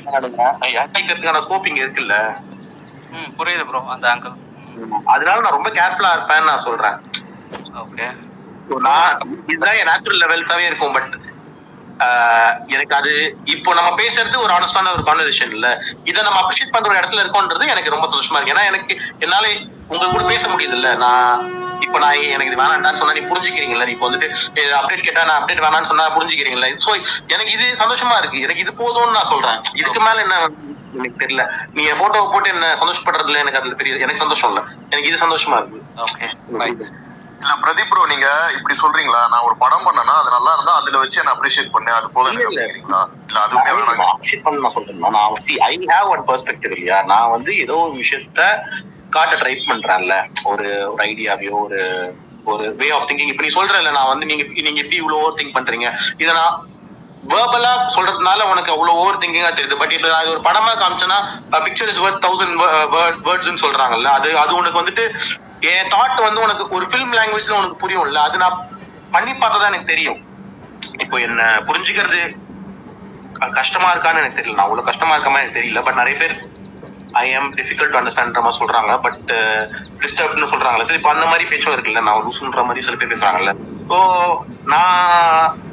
ஏற்கனவே ஸ்கோப் இங்க இருக்குல்ல. புரியுது ப்ரோ அந்த ஆங்கிள். அதனால நான் ரொம்ப கேர்ஃபுல்லா இருப்பேன்னு நான் சொல்றேன். ஓகே, நான் இதுதான் என் நேச்சுரல் லெவல்ஸாவே இருக்கும். பட் எனக்கு அது இப்போ நம்ம பேசுறது ஒரு ஆனஸ்டான ஒரு கான்வர்சேஷன் இல்ல, இதை நம்ம அப்ரிஷியேட் பண்ற ஒரு இடத்துல இருக்கோன்றது எனக்கு ரொம்ப சந்தோஷமா இருக்கு. ஏன்னா எனக்கு என்னால உங்க கூட பேச முடியுது இல்ல. இப்ப நான் எனக்கு இது வேணாம்னு சொன்னா நீ புரிஞ்சுக்கிறீங்களா? இப்போ வந்துட்டு அப்டேட் கேட்டா நான் அப்டேட் வேணாம்னு சொன்னா புரிஞ்சுக்கிறீங்களா? சோ எனக்கு இது சந்தோஷமா இருக்கு. எனக்கு இது போதும்னு நான் சொல்றேன். இதுக்கு மேல என்ன எனக்கு தெரியல. நீ என் போட்டோவை போட்டு என்ன சந்தோஷப்படுறதுல எனக்கு அதுல பெரிய எனக்கு சந்தோஷம் இல்ல. எனக்கு இது சந்தோஷமா இருக்கு. ஓகே, இல்ல பிரதீப் ப்ரோ, நீங்க இப்படி சொல்றீங்களா? நான் ஒரு படம் பண்ணனா அது நல்லா இருந்தா அதுல வச்சு என்ன அப்ரிஷியேட் பண்ணேன், அது போதும் இல்ல அதுவுமே வேணாம் அப்ரிஷியேட் பண்ண நான் சொல்றேன். நான் ஐ ஹேவ் ஒன் பெர்ஸ்பெக்டிவ் இல்லையா. நான் வந்து ஏதோ ஒரு விஷயத்த காட்ட ட்ரை பண்றேன்ல, ஒரு ஐடியாவையோ ஒரு வே ஆஃப் திங்கிங். இப்ப நீ சொல்றல, நான் வந்து நீங்க எப்படி இவ்வளவு ஓவர் திங்க் பண்றீங்க, இதை நான் வேர்பலா சொல்றதுனால உனக்கு அவ்வளவு ஓவர் திங்கிங்கா தெரியுது. பட் இப்ப அது ஒரு படமா காமிச்சேன்னா பிக்சர் இஸ் வர்த் 1000 வேர்ட்ஸ்னு சொல்றாங்கல்ல, அது உனக்கு வந்துட்டு என் தாட் வந்து உனக்கு ஒரு ஃபிலிம் லாங்குவேஜ்ல உனக்கு புரியும்ல. அது நான் பண்ணி பார்த்ததான் எனக்கு தெரியும். இப்போ என்ன புரிஞ்சுக்கிறது கஷ்டமா இருக்கான்னு எனக்கு தெரியல. நான் அவ்வளவு கஷ்டமா இருக்க மாதிரி எனக்கு தெரியல. பட் நிறைய பேர் I am difficult to understand மாதிரி சொல்றாங்க. பட் டிஸ்டர்ப்னு சொல்றாங்கல்ல. சரி, இப்போ அந்த மாதிரி பேச்சும் இருக்குல்ல, நான் லூசுன்ற மாதிரி சில பேர் பேசுறாங்கல்ல. ஸோ நான்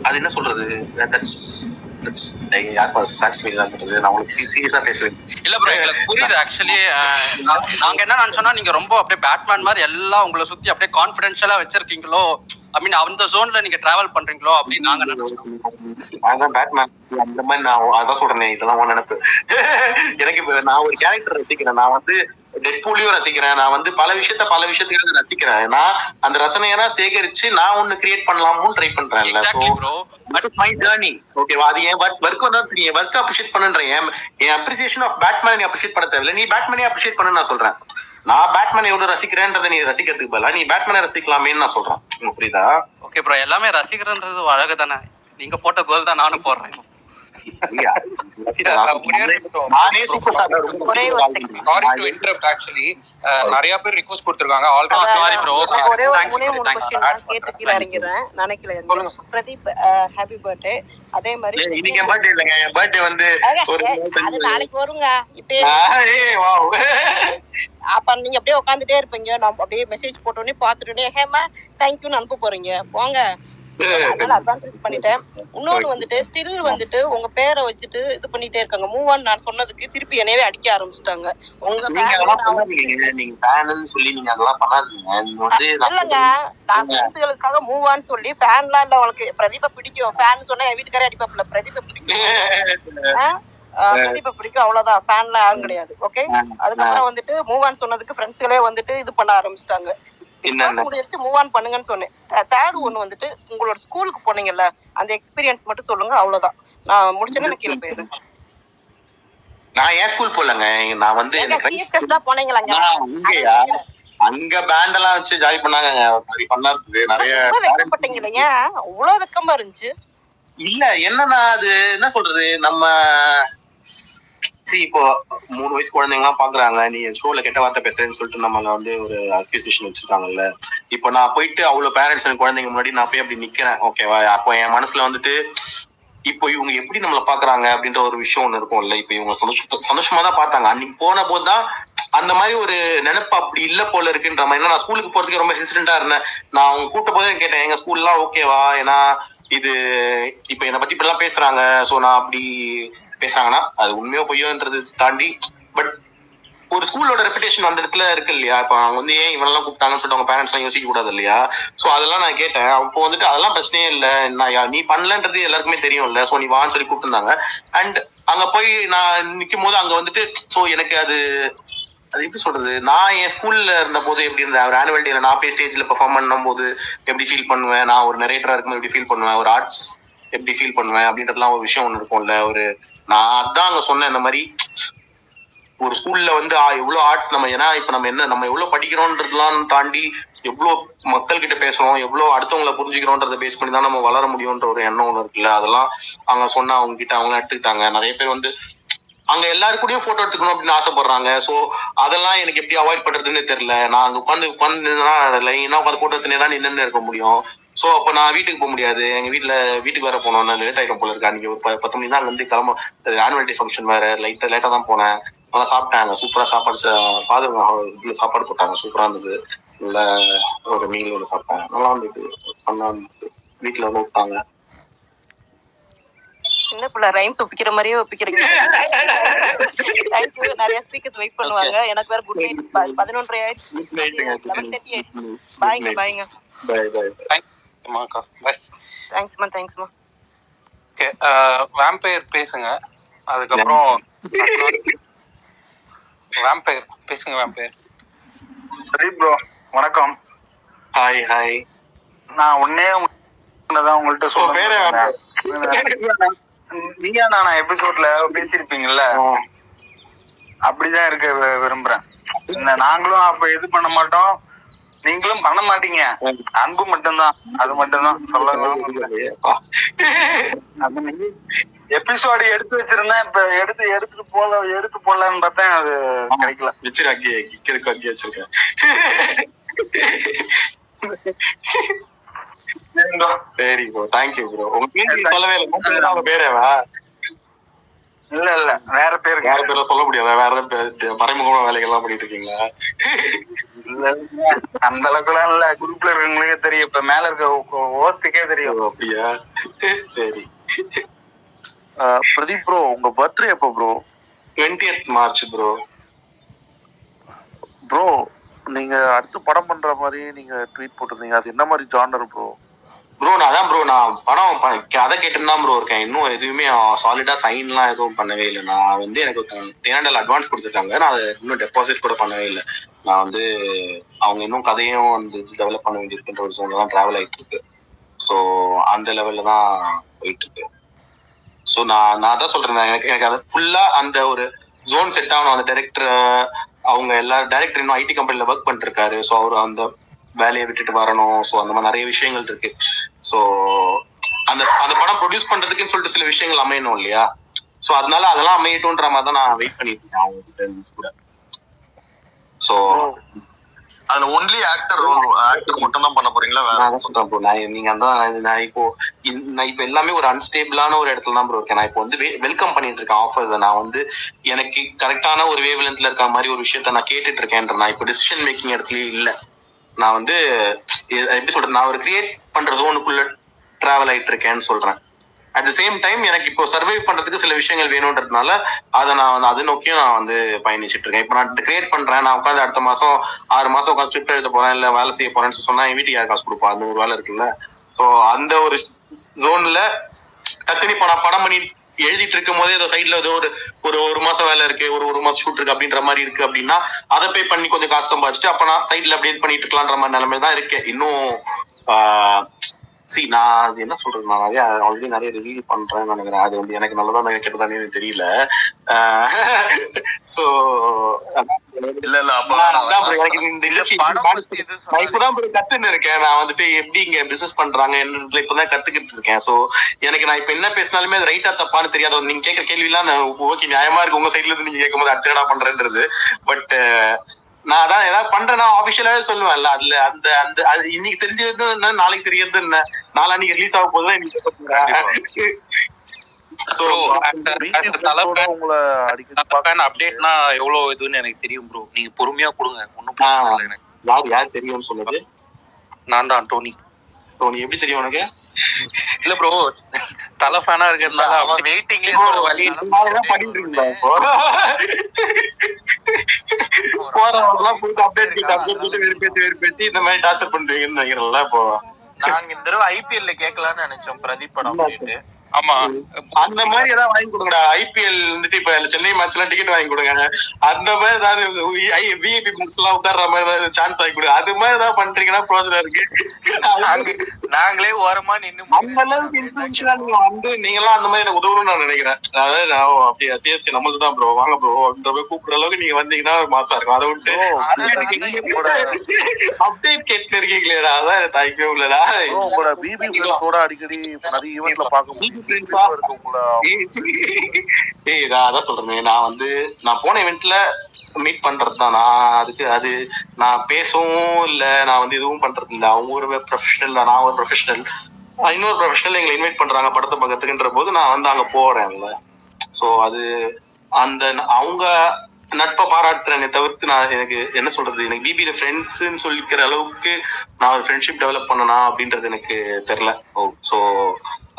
அது என்ன சொல்றது, நாங்க என்ன நினைச்சோம்னா நீங்க ரொம்ப அப்படியே பேட்மேன் மாதிரி எல்லாம் உங்களை சுத்தி அப்படியே கான்பிடென்ஷியலா வச்சிருக்கீங்களோ, ஐ மீன் அந்த ஜோன்ல நீங்க டிராவல் பண்றீங்களோ அப்படின்னு நாங்க நினைச்சோம். பேட்மேன் அந்த மாதிரி நான் அதான் சொல்றேன். இதெல்லாம் நினைப்பு எனக்கு. இப்ப நான் ஒரு கேரக்டர் ரசிக்கிறேன். நான் வந்து டெட்பூலையும் ரசிக்கிறேன். நான் வந்து பல விஷயத்துக்காக ரசிக்கிறேன். நான் அந்த ரசனையெல்லாம் சேகரிச்சு நான் ஒண்ணு கிரியேட் பண்ணலாம்னு ட்ரை பண்றேன்ல. My journey. ஓகேவா? அது என் ஒர்க் வந்து என் ஒர்க் அப்ரிஷியேட் பண்ணுன்றேன். என் அப்ரிசியேஷன் ஆஃப் பேட்மேன் நீ அப்ரிஷியேட் பண்ண தேவையில்லை. நீ பேட்மேனே அப்ரிஷியேட் பண்ணு நான் சொல்றேன். நான் பேட்மேன் எவ்வளவு ரசிக்கிறேன்றதை நீ ரசிக்கிறதுக்கு பதிலா நீ பேட்மேனை ரசிக்கலாமேன்னு நான் சொல்றேன். புரியுதா? ஓகே ப்ரோ, எல்லாமே ரசிக்கிறன்றது அழகு தானே. நீங்க போட்ட கோல் தான் நானும் போடுறேன். நிறைய பேர் ரிக்வெஸ்ட் கொடுத்திருக்காங்க. Pradeep happy birthday. அதே மாதிரி இன்னைக்கு பர்த்டே இல்லங்க, என் பர்த்டே வந்து அது நாளைக்கு வருங்க. இப்ப அப்ப நீங்க அப்படியே உட்காந்துட்டே இருப்பீங்க. நான் அப்படியே மெசேஜ் போட்டோன்னே பாத்துட்டோன்னே ஹேமா தேங்க்யூன்னு அனுப்ப போறீங்க. போங்க. அதனால அட்வான்ஸ் பண்ணிட்டேன். இன்னொன்னு வந்துட்டு ஸ்டில் வந்துட்டு உங்க பேரை வச்சுட்டு இது பண்ணிட்டே இருக்காங்க. மூவ் ஆன் நான் சொன்னதுக்கு திருப்பி என்னவே அடிக்க ஆரம்பிச்சிட்டாங்க. இல்லங்க, நான் ஃப்ரெண்ட்ஸ்களுக்காக மூவ் ஆன் சொல்லி ஃபேன்லாம் இல்ல. உனக்கு பிரதீப பிடிக்கும் ஃபேன் சொன்னா என் வீட்டுக்காரே அடிப்பாப்ல. பிரதீப பிடிக்கும், பிரதீப பிடிக்கும், அவ்வளவுதான். ஃபேன்லாம் யாரும் கிடையாது. ஓகே. அதுக்கப்புறம் வந்துட்டு மூவ் ஆன் சொன்னதுக்கு ஃப்ரெண்ட்ஸ்களே வந்துட்டு இது பண்ண ஆரம்பிச்சிட்டாங்க. மூவ் ஆன் பண்ணுங்கன்னு சொன்னேன். தேர்ட் ஒன்னு வந்துட்டு உங்களோட ஸ்கூலுக்கு போனீங்கல்ல, அந்த எக்ஸ்பீரியன்ஸ் மட்டும் சொல்லுங்க. அவ்வளவுதான். நான் முடிச்சேன்னு கீழே போயிடுறேன். நான் ஏன் ஸ்கூல் போலங்க, நான் வந்து சீஃப் கெஸ்டா போனீங்களாங்க. அங்க பேண்ட் எல்லாம் வச்சு ஜாலி பண்ணாங்க. நிறைய வெக்கப்பட்டீங்க. ஏன் அவ்வளவு வெக்கமா இருந்துச்சு? இல்ல என்னன்னா, அது என்ன சொல்றது, நம்ம இப்போ 3 வயசு குழந்தைங்க எல்லாம் பாக்குறாங்க, நீ ஷோல கெட்ட வார்த்தை பேசுறேன்னு சொல்லிட்டு நம்மள வந்து ஒரு அக்யூசியேஷன் வச்சிருக்காங்கல்ல. இப்போ நான் போயிட்டு அவ்வளவு பேரண்ட்ஸ் குழந்தைங்க முன்னாடி நான் போய் அப்படி நிக்கிறேன். ஓகேவா? அப்போ என் மனசுல வந்துட்டு இப்போ இவங்க எப்படி நம்மள பாக்குறாங்க அப்படின்ற ஒரு விஷயம் ஒண்ணு இருக்கும்ல. இப்ப இவங்க சந்தோஷமா தான் பார்த்தாங்க. அன்னைக்கு போன போதுதான் அந்த மாதிரி ஒரு நினைப்பு அப்படி இல்ல போல இருக்குன்ற மாதிரி. நான் ஸ்கூலுக்கு போறதுக்கு ரொம்ப ஹெசிடென்டா இருந்தேன். நான் அவங்க கூட்ட போதே கேட்டேன், எங்க ஸ்கூல்லாம் ஓகேவா? ஏன்னா இது இப்ப என்னை பத்தி இப்படி எல்லாம் பேசுறாங்க. சோ நான் அப்படி பேசுறாங்கன்னா அது உண்மையோ பொய்யோன்றது தாண்டி, பட் ஒரு ஸ்கூலோட ரெப்புடேஷன் அந்த இடத்துல இருக்கு இல்லையா. இப்ப அவங்க வந்து ஏன் இவனெல்லாம் கூப்பிட்டாங்கன்னு சொல்லிட்டு அவங்க பேரண்ட்ஸ் எல்லாம் யோசிக்க கூடாது இல்லையா. சோ அதெல்லாம் நான் கேட்டேன். அப்போ வந்துட்டு அதெல்லாம் பிரச்சனையே இல்லை, நான் நீ பண்ணலன்றது எல்லாருக்குமே தெரியும் இல்ல. சோ நீ வான்னு சொல்லி கூப்பிட்டுருந்தாங்க. அண்ட் அங்க போய் நான் நிக்கும் போது அங்க வந்துட்டு சோ எனக்கு அது எப்படி சொல்றது, நான் என் ஸ்கூல்ல இருந்த போது எப்படி இருந்தேன், ஒரு ஆனுவல் டேல நான் போய் ஸ்டேஜ்ல பெர்ஃபார்ம் பண்ணும் போது எப்படி ஃபீல் பண்ணுவேன், நான் ஒரு நரேட்டரா இருக்கும்போது எப்படி ஃபீல் பண்ணுவேன், ஒரு ஆர்ட்ஸ் எப்படி ஃபீல் பண்ணுவேன் அப்படின்றதுலாம் ஒரு விஷயம் ஒன்று இருக்கும்ல. நான் அதான் அங்க சொன்னேன். இந்த மாதிரி ஒரு ஸ்கூல்ல வந்து எவ்வளவு ஆர்ட்ஸ் நம்ம, ஏன்னா இப்ப நம்ம எவ்வளவு படிக்கிறோன்றதுலாம் தாண்டி எவ்வளவு மக்கள் கிட்ட பேசுறோம், எவ்வளவு அடுத்தவங்களை புரிஞ்சுக்கிறோன்றத பேஸ் பண்ணி தான் நம்ம வளர முடியும்ன்ற ஒரு எண்ணம் ஒண்ணு இருக்குல்ல. அதெல்லாம் அவங்க சொன்னா அவங்க கிட்ட அவங்களாம் எடுத்துக்கிட்டாங்க. நிறைய பேர் வந்து அங்க எல்லாருக்கூடயும் போட்டோ எடுத்துக்கணும் அப்படின்னு ஆசைப்படுறாங்க. சோ அதெல்லாம் எனக்கு எப்படி அவாய்ட் பண்றதுன்னு தெரியல. நான் அங்க உட்காந்து லைனா உட்காந்து போட்டோ எடுத்துனே தான் நின்று இருக்க முடியும். ஸோ அப்போ நான் வீட்டுக்கு போக முடியாது. எங்க வீட்டுக்கு வேற போனோம், லேட் ஆயிடும் போல இருக்கு. அன்னைக்கு ஒரு 10 மணி தான் வந்து கிளம்ப, ஆனுவல் டே ஃபங்க்ஷன் வேற, லேட்டா தான் போனேன். நல்லா சாப்பிட்டாங்க, சூப்பரா சாப்பாடு, ஃபாதர் இதுல சாப்பாடு போட்டாங்க, சூப்பரா இருந்தது. நல்ல ஒரு மீல் ஒன்று சாப்பிட்டாங்க, நல்லா இருந்தது, நல்லா இருந்தது. வீட்டுல வந்து விட்டாங்க. சின்ன பிள்ளை ரைம்ஸ் ஒப்பிக்கிற மாதிரியே ஒப்பிக்கிறீங்க. தேங்க்யூ. நிறைய ஸ்பீக்கர்ஸ் வெயிட் பண்ணுவாங்க. எனக்கு வேற குட் நைட். 11:30 ஆயிடுச்சு, 11:30 ஆயிடுச்சு. பாய்ங்க பாய்ங்க. Bye bye. தேங்க்ஸ்மா. ஓகே, வேம்பயர் பேசுங்க. அதுக்கப்புறம் வேம்பயர் பேசுங்க. வேம்பயர் சரி ப்ரோ, வணக்கம். Hi hi. நான் ஒன்னேதான் உங்கள்கிட்ட சொல்றேன். நீயா நானா எபிசோட்ல பேசிருப்பீங்கல்ல, அப்படிதான் இருக்க விரும்புறேன். நாங்களும் அப்ப இது பண்ண மாட்டோம், நீங்களும் பண்ண மாட்டீங்க. அன்பு மட்டும்தான், அது மட்டும்தான் சொல்லலாம். எபிசோடு எடுத்து வச்சிருந்தேன், இப்ப எடுத்து போடலான்னு பார்த்தேன், அது கிடைக்கல. வச்சிருக்கேன். சரி ப்ரோ, தேங்க்யூ ப்ரோ. உங்க பேர் சொல்லவே இல்லை. அவங்க பேரேவா? இல்ல வேற பேரை சொல்ல முடியாது. வேற மறைமுகமான வேலைகள்லாம் பண்ணிட்டு இருக்கீங்களா? அந்த அளவுக்குலாம் இல்ல, குரூப்ல இருக்கவங்களுக்கே தெரியும், இப்ப மேல இருக்க ஓஸ்டுக்கே தெரியும். அப்படியா? சரி. பிரதீப் ப்ரோ, உங்க பர்த்டே எப்போ bro? 20th March bro. Bro, நீங்க அடுத்து படம் பண்ற மாதிரி நீங்க ட்வீட் போட்டிருந்தீங்க, அது என்ன மாதிரி ஜானர் ப்ரோ? ப்ரோ நான் படம் கதை கேட்டுன்னு தான் ப்ரோ இருக்கேன். இன்னும் எதுவுமே சாலிடா சைன்லாம் எதுவும் பண்ணவே இல்லை. நான் வந்து எனக்கு $10 அட்வான்ஸ் கொடுத்துருக்காங்க, நான் அதை இன்னும் டெபாசிட் கூட பண்ணவே இல்லை. நான் வந்து அவங்க இன்னும் கதையும் வந்து டெவலப் பண்ண வேண்டியிருக்குன்ற ஒரு ஜோன்ல தான் டிராவல் ஆகிட்டு இருக்கு. ஸோ அந்த லெவல்ல தான் போயிட்டு இருக்கு. ஸோ நான் தான் சொல்றேன், எனக்கு அது ஃபுல்லா அந்த ஒரு ஜோன் செட் ஆகணும். அந்த டைரக்டர், அவங்க எல்லாரும் டைரக்டர் இன்னும் ஐடி கம்பெனில ஒர்க் பண்ணிட்டு இருக்காரு. ஸோ அவர் அந்த வேலையை விட்டுட்டு வரணும். ஸோ அந்த மாதிரி நிறைய விஷயங்கள் இருக்கு. ஸோ அந்த படம் ப்ரொடியூஸ் பண்றதுக்குன்னு சொல்லிட்டு சில விஷயங்கள் அமையணும் இல்லையா? ஸோ அதனால அதெல்லாம் அமையட்டும்ன்ற மாதிரி தான் நான் வெயிட் பண்ணிட்டு இருக்கேன் அவங்க கூட. ஸோ அதுல ஒன்லி ஆக்டர் மட்டும் தான் பண்ண போறீங்களா? நான் சொல்றேன் ப்ரோ, நீங்க நான் இப்போ எல்லாமே ஒரு அன்ஸ்டேபிளான ஒரு இடத்துல தான் ப்ரோ இருக்கேன். நான் இப்போ வந்து வெல்கம் பண்ணிட்டு இருக்கேன் ஆஃபர்ஸ். நான் வந்து எனக்கு கரெக்டான ஒரு வேவ் லென்த்ல இருக்க மாதிரி ஒரு விஷயத்த நான் கேட்டுட்டு இருக்கேன். நான் இப்போ டிசிஷன் மேக்கிங் இடத்துலயே இல்லை. நான் வந்து எப்படி சொல்றேன், நான் ஒரு கிரியேட் பண்ற ஜோனுக்குள்ள டிராவல் ஆயிட்டு இருக்கேன்னு சொல்றேன். அட் த சேம் டைம் எனக்கு இப்போ சர்வைவ் பண்றதுக்கு சில விஷயங்கள் வேணும்ன்றதுனால அதை நான் வந்து அது நோக்கியும் நான் வந்து பயணிச்சுட்டு இருக்கேன். இப்போ நான் கிரியேட் பண்றேன், நான் உட்காந்து அடுத்த மாசம் 6 மாசம் உட்காந்து ஸ்கிரிப்ட் எழுத போறேன், இல்ல வேலை செய்ய போறேன்னு சொன்னா என் வீட்டுக்கு யார் காசு கொடுப்பா? அந்த ஒரு வேலை இருக்குல்ல. ஸோ அந்த ஒரு ஜோன்ல டக்குனு இப்போ நான் படம் பண்ணி எழுதிட்டு இருக்கும் போதே ஏதோ சைட்ல ஏதோ ஒரு மாசம் வேலை இருக்கு, ஒரு மாசம் ஷூட் இருக்கு அப்படின்ற மாதிரி இருக்கு அப்படின்னா அதை பே பண்ணி கொஞ்சம் காசு சம்பாதிச்சுட்டு அப்ப நான் சைட்ல அப்படியே பண்ணிட்டு இருக்கலான்ற மாதிரி நிலைமை தான் இருக்கேன் இன்னும். நான் அது என்ன சொல்றது, நான் ஆல்ரெடி நிறைய ரிவ்யூ பண்றேன்னு நினைக்கிறேன். அது வந்து எனக்கு நல்லதா கெட்டதானே எனக்கு தெரியல. சோ இப்பதான் கத்துன்னு இருக்கேன். நான் வந்துட்டு எப்படி இங்க பிசினஸ் பண்றாங்க இப்பதான் கத்துக்கிட்டு இருக்கேன். சோ எனக்கு நான் இப்ப என்ன பேசினாலுமே அது ரைட்டா தப்பான்னு தெரியாது. நீங்க கேட்கற கேள்வி எல்லாம் ஓகே நியாயமா இருக்கு உங்க சைட்ல இருந்து நீங்க கேட்கும் போது அடுத்த பண்றேன்றது. பட் நான் அதான் ஏதாவது பண்றேன்னா ஆஃபிஷியலாவே சொல்லுவேன்ல. அதுல அந்த அந்த அது இன்னைக்கு தெரிஞ்சது என்ன, நாளைக்கு தெரியறது என்ன, நாளைக்கு ரிலீஸ் ஆக போதுதான் இன்னைக்கு. அப்டேட்னா எவ்வளவு இதுன்னு எனக்கு தெரியும் ப்ரோ. நீங்க பொறுமையா கொடுங்க, ஒன்னும் யார் தெரியும்னு சொன்னது? நான் தான் டோனி. எப்படி தெரியும் உனக்கு? இல்ல ப்ரோ, தலை ஃபேனா இருக்கிறதுனால வெயிட்டிங்லயே வழி பண்ணிட்டு இருக்கீங்களா? போறவங்கலாம் போயிட்டு அப்டேட் வெறுப்பேத்தி இந்த மாதிரி டார்ச்சர் பண்றீங்கன்னு நினைக்கிறேன்ல. இப்போ நாங்க இந்த தடவை ஐபிஎல்ல கேட்கலாம்னு நினைச்சோம் பிரதீப் படம். ஆமா, அந்த மாதிரி ஏதாவது வாங்கி கொடுங்கடா. ஐபிஎல் வந்துட்டு இப்ப சென்னை மேட்ச் எல்லாம் டிக்கெட் வாங்கி கொடுங்க. அந்த மாதிரி ஏதாவது விஐபி மேட்ச் எல்லாம் உட்கார்ற மாதிரி ஏதாவது சான்ஸ் வாங்கி கொடுங்க. அது மாதிரி ஏதாவது பண்றீங்கன்னா ப்ரோஜனம் இருக்கு. நாங்களே ஓரமா நின்று அந்த அளவுக்கு இன்ஃபுளுன்ஷியலா நீங்க வந்து நீங்களாம் அந்த மாதிரி எனக்கு உதவணும்னு நான் நினைக்கிறேன். அதாவது நான் அப்படியே சிஎஸ்கே நம்மளுக்கு தான் ப்ரோ, வாங்க ப்ரோ அப்படின்ற மாதிரி கூப்பிடுற அளவுக்கு நீங்க வந்தீங்கன்னா மாசா இருக்கும். அதை விட்டு அப்டேட் கேட்டு இருக்கீங்களேடா, அதான் தாய்க்கவே இல்லடா. உங்களோட பிபி ஃப்ரெண்ட்ஸோட அடிக்கடி நிறைய ஈவென்ட்ல பார்க்க அதான் சொல்றேன். நான் போன இவெண்ட்ல மீட் பண்றதுதான். நான் அதுக்கு அது நான் பேசவும் இல்லை, நான் வந்து இதுவும் பண்றது இல்லை. அவங்க ஒரு ப்ரொஃபஷனல், நான் ஒரு ப்ரொஃபஷனல், இன்னொரு ப்ரொஃபஷனல் எங்களை இன்வைட் பண்றாங்க படத்தை பக்கத்துக்குன்ற போது நான் வந்து அங்க போறேன்ல. ஸோ அது அந்த அவங்க நட்பை பாராட்டுறேனே தவிர்த்து நான் எனக்கு என்ன சொல்றது, எனக்கு பிபியில ஃப்ரெண்ட்ஸ்ன்னு சொல்லிக்கிற அளவுக்கு நான் ஒரு ஃப்ரெண்ட்ஷிப் டெவலப் பண்ணனா அப்படின்றது எனக்கு தெரியல. So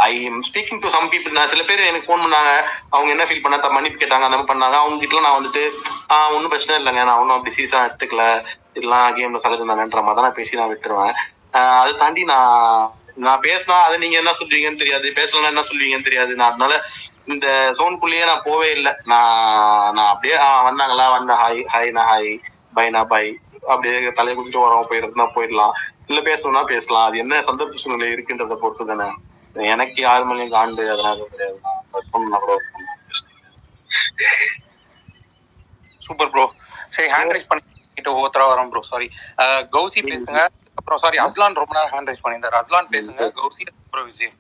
I am speaking to some people. நான் சில பேர் எனக்கு ஃபோன் பண்ணாங்க, அவங்க என்ன ஃபீல் பண்ணா மன்னிப்பு கேட்டாங்க, அந்த மாதிரி பண்ணாங்க. அவங்க கிட்ட நான் வந்துட்டு ஒன்றும் பிரச்சனை இல்லைங்க, நான் ஒன்றும் அப்படி சீரியஸா எடுத்துக்கல, இதெல்லாம் கேம்ல சகஜம் தானேன்ற மாதிரி தான் நான் பேசி நான் விட்டுருவேன். அதை தாண்டி நான் பேசினா அதை நீங்க என்ன சொல்றீங்கன்னு தெரியாது, பேசலன்னா என்ன சொல்றீங்கன்னு தெரியாது. நான் அதனால இந்த சோனுக்குள்ளேயே நான் போவே இல்லை. நான் அப்படியே வந்தாங்களா வந்த ஹாய்னா ஹாய், பைனா பை, அப்படியே தலையை குடிச்சிட்டு வரோம், போயிருந்தா போயிடலாம், இல்ல பேசணும்னா பேசலாம். அது என்ன சந்தர்ப்ப சூழ்நிலை இருக்குன்றத பொறுத்து தானே. எனக்கு யாரு மணியும் காண்டு அதனால கிடையாது. Super bro. சரி, ஹேண்ட் ரைஸ் பண்ணிட்டு ஒவ்வொருத்தரா வரோம் ப்ரோ. சாரி, கௌசி பேசுங்க. அப்புறம் சாரி, அஸ்லான் ரொம்ப நேரம் ஹேண்ட் ரைஸ் பண்ணியிருந்தாரு. அஸ்லான் பேசுங்க, கௌசி, அப்புறம் விஜய்.